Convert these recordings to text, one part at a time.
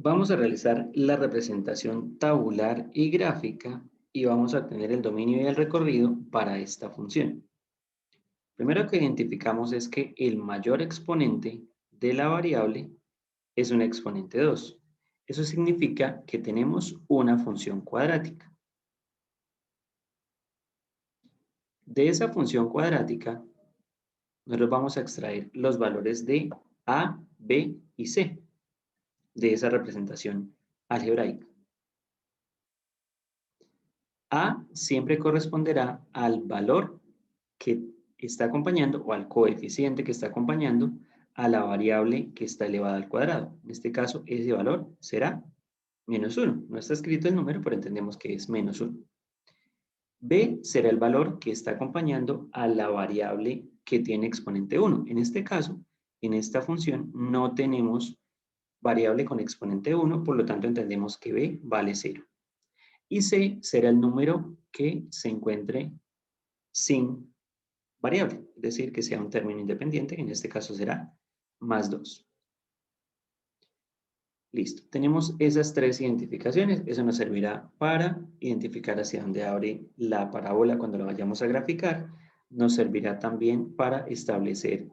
Vamos a realizar la representación tabular y gráfica y vamos a obtener el dominio y el recorrido para esta función. Primero que identificamos es que el mayor exponente de la variable es un exponente 2. Eso significa que tenemos una función cuadrática. De esa función cuadrática, nosotros vamos a extraer los valores de a, b y c de esa representación algebraica. A siempre corresponderá al valor que está acompañando o al coeficiente que está acompañando a la variable que está elevada al cuadrado. En este caso, ese valor será -1. No está escrito el número, pero entendemos que es -1. B será el valor que está acompañando a la variable que tiene exponente 1. En este caso, en esta función no tenemos variable con exponente 1, por lo tanto entendemos que B vale 0. Y C será el número que se encuentre sin variable, es decir, que sea un término independiente, que en este caso será +2. Listo, tenemos esas tres identificaciones, eso nos servirá para identificar hacia dónde abre la parábola cuando la vayamos a graficar, nos servirá también para establecer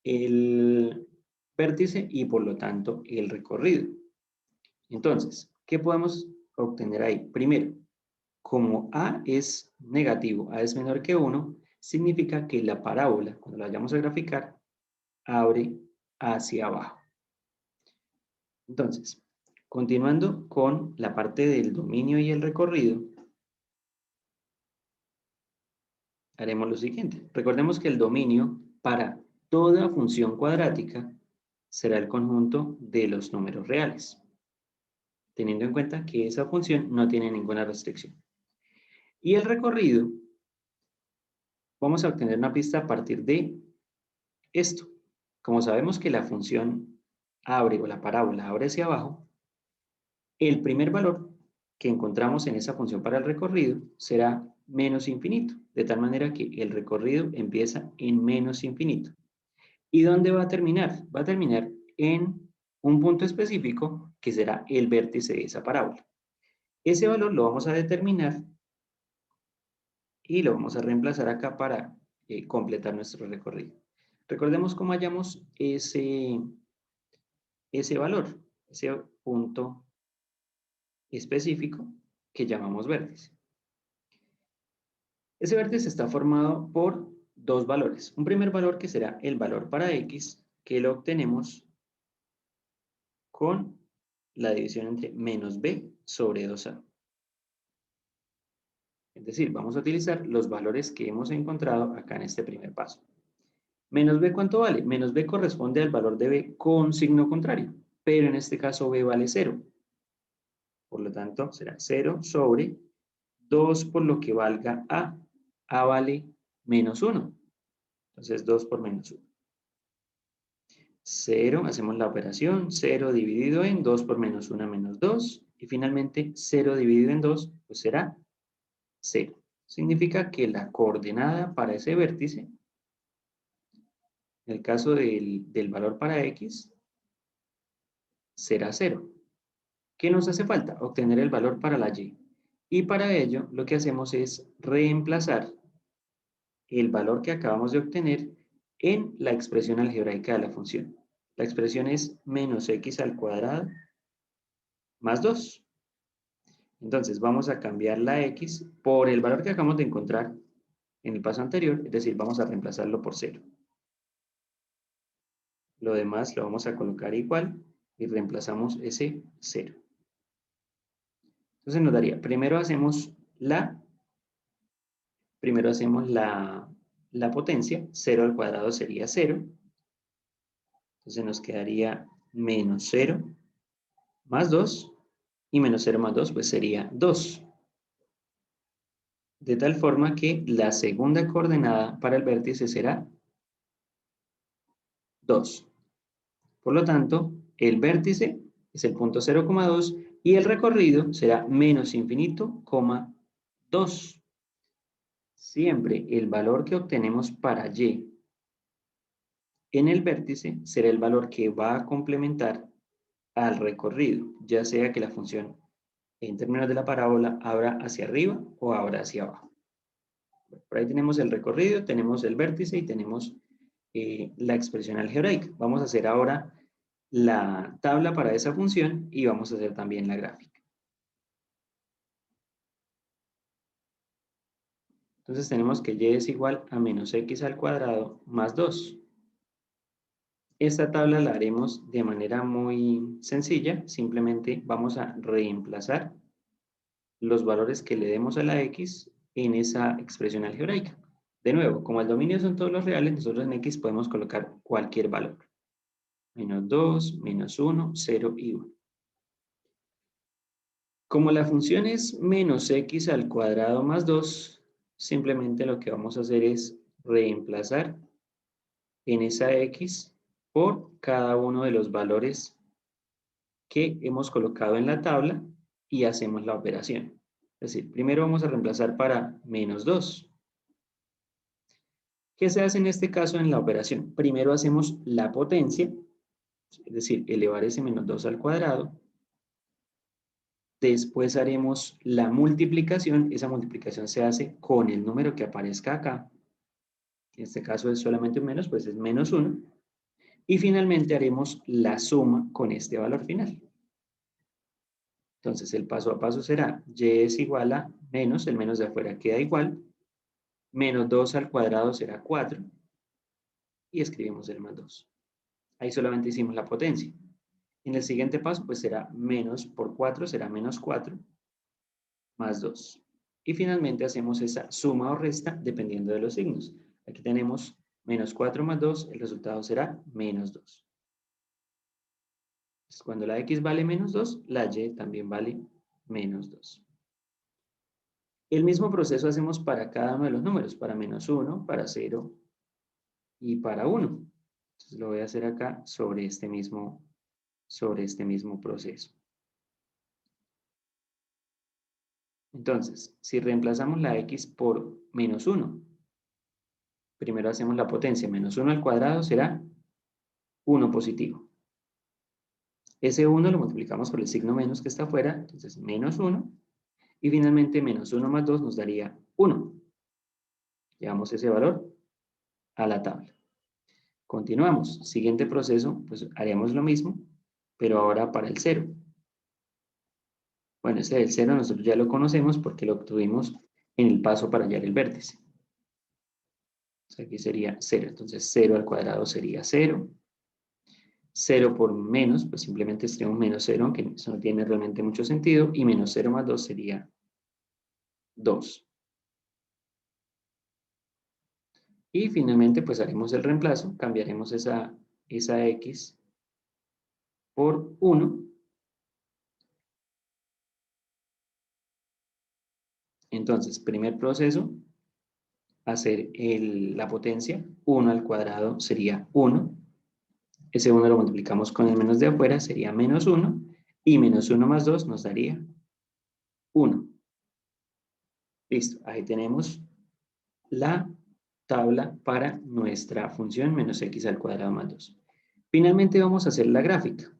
el vértice y por lo tanto el recorrido. Entonces, ¿qué podemos obtener ahí? Primero, como A es negativo, A es menor que 1, significa que la parábola, cuando la vayamos a graficar, abre hacia abajo. Entonces, continuando con la parte del dominio y el recorrido, haremos lo siguiente. Recordemos que el dominio para toda función cuadrática será el conjunto de los números reales, teniendo en cuenta que esa función no tiene ninguna restricción. Y el recorrido, vamos a obtener una pista a partir de esto. Como sabemos que la función abre o la parábola abre hacia abajo, el primer valor que encontramos en esa función para el recorrido será menos infinito, de tal manera que el recorrido empieza en menos infinito. ¿Y dónde va a terminar? Va a terminar en un punto específico que será el vértice de esa parábola. Ese valor lo vamos a determinar y lo vamos a reemplazar acá para completar nuestro recorrido. Recordemos cómo hallamos ese valor, ese punto específico que llamamos vértice. Ese vértice está formado por dos valores. Un primer valor que será el valor para x, que lo obtenemos con la división entre -b sobre 2a. Es decir, vamos a utilizar los valores que hemos encontrado acá en este primer paso. ¿Menos b cuánto vale? Menos b corresponde al valor de b con signo contrario, pero en este caso b vale 0. Por lo tanto, será 0 sobre 2 por lo que valga a. A vale -1. Entonces, 2 por -1. 0, hacemos la operación, 0 dividido en 2 por -1, -2. Y finalmente, 0 dividido en 2, pues será 0. Significa que la coordenada para ese vértice, en el caso del valor para x, será 0. ¿Qué nos hace falta? Obtener el valor para la y. Y para ello, lo que hacemos es reemplazar el valor que acabamos de obtener en la expresión algebraica de la función. La expresión es -x al cuadrado más 2. Entonces vamos a cambiar la x por el valor que acabamos de encontrar en el paso anterior, es decir, vamos a reemplazarlo por 0. Lo demás lo vamos a colocar igual y reemplazamos ese 0. Entonces nos daría, primero hacemos la potencia, 0 al cuadrado sería 0. Entonces nos quedaría -0 más 2, y -0 más 2 pues sería 2. De tal forma que la segunda coordenada para el vértice será 2. Por lo tanto, el vértice es el punto 0,2 y el recorrido será -infinito, 2. Siempre el valor que obtenemos para y en el vértice será el valor que va a complementar al recorrido, ya sea que la función en términos de la parábola abra hacia arriba o abra hacia abajo. Por ahí tenemos el recorrido, tenemos el vértice y tenemos la expresión algebraica. Vamos a hacer ahora la tabla para esa función y vamos a hacer también la gráfica. Entonces tenemos que y es igual a menos x al cuadrado más 2. Esta tabla la haremos de manera muy sencilla. Simplemente vamos a reemplazar los valores que le demos a la x en esa expresión algebraica. De nuevo, como el dominio son todos los reales, nosotros en x podemos colocar cualquier valor. Menos 2, menos 1, 0 y 1. Como la función es menos x al cuadrado más 2, simplemente lo que vamos a hacer es reemplazar en esa x por cada uno de los valores que hemos colocado en la tabla y hacemos la operación. Es decir, primero vamos a reemplazar para menos 2. ¿Qué se hace en este caso en la operación? Primero hacemos la potencia, es decir, elevar ese menos 2 al cuadrado. Después haremos la multiplicación. Esa multiplicación se hace con el número que aparezca acá. En este caso es solamente un menos, pues es menos 1. Y finalmente haremos la suma con este valor final. Entonces el paso a paso será y es igual a menos, el menos de afuera queda igual, menos 2 al cuadrado será 4 y escribimos el más 2. Ahí solamente hicimos la potencia. En el siguiente paso pues será menos por 4, será menos 4 más 2. Y finalmente hacemos esa suma o resta dependiendo de los signos. Aquí tenemos menos 4 más 2, el resultado será menos 2. Entonces, cuando la x vale menos 2, la y también vale menos 2. El mismo proceso hacemos para cada uno de los números, para menos 1, para 0 y para 1. Entonces lo voy a hacer acá sobre este mismo proceso. Entonces, si reemplazamos la x por menos 1, primero hacemos la potencia, menos 1 al cuadrado será 1 positivo. Ese 1 lo multiplicamos por el signo menos que está afuera, entonces menos 1. Y finalmente menos 1 más 2 nos daría 1. Llevamos ese valor a la tabla. Continuamos. Siguiente proceso, pues haremos lo mismo, pero ahora para el 0. Bueno, este del 0 nosotros ya lo conocemos porque lo obtuvimos en el paso para hallar el vértice. Entonces aquí sería 0. Entonces 0 al cuadrado sería 0. 0 por menos, pues simplemente escribimos menos 0, aunque eso no tiene realmente mucho sentido. Y menos 0 más 2 sería 2. Y finalmente, pues haremos el reemplazo. Cambiaremos esa x por 1. Entonces, primer proceso, hacer la potencia. 1 al cuadrado sería 1. Ese 1 lo multiplicamos con el menos de afuera, sería menos 1. Y menos 1 más 2 nos daría 1. Listo, ahí tenemos la tabla para nuestra función menos x al cuadrado más 2. Finalmente vamos a hacer la gráfica.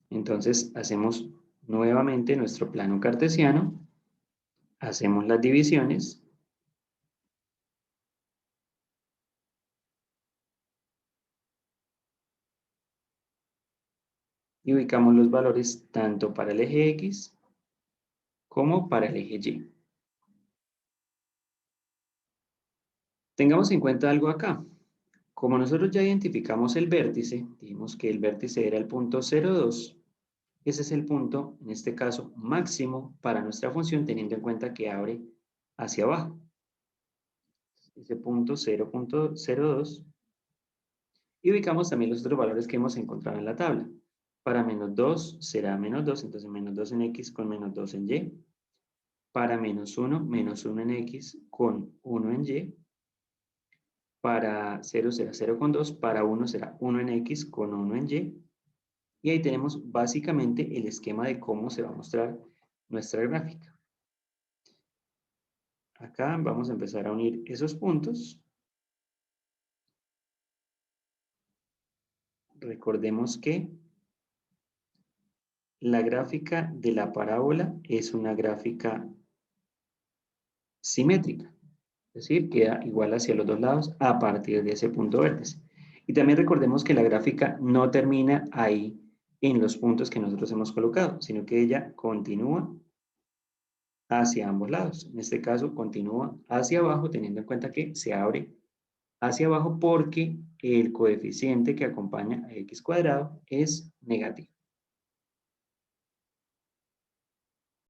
Entonces hacemos nuevamente nuestro plano cartesiano, hacemos las divisiones y ubicamos los valores tanto para el eje X como para el eje Y. Tengamos en cuenta algo acá. Como nosotros ya identificamos el vértice, dijimos que el vértice era el punto 0,2, ese es el punto, en este caso, máximo para nuestra función, teniendo en cuenta que abre hacia abajo. Ese punto 0.02. Y ubicamos también los otros valores que hemos encontrado en la tabla. Para menos 2 será menos 2, entonces menos 2 en X con menos 2 en Y. Para menos 1 en X con 1 en Y. Para 0 será 0 con 2, para 1 será 1 en X con 1 en Y. Y ahí tenemos básicamente el esquema de cómo se va a mostrar nuestra gráfica. Acá vamos a empezar a unir esos puntos. Recordemos que la gráfica de la parábola es una gráfica simétrica, es decir, queda igual hacia los dos lados a partir de ese punto vértice. Y también recordemos que la gráfica no termina ahí en los puntos que nosotros hemos colocado, sino que ella continúa hacia ambos lados. En este caso, continúa hacia abajo, teniendo en cuenta que se abre hacia abajo porque el coeficiente que acompaña a x cuadrado es negativo.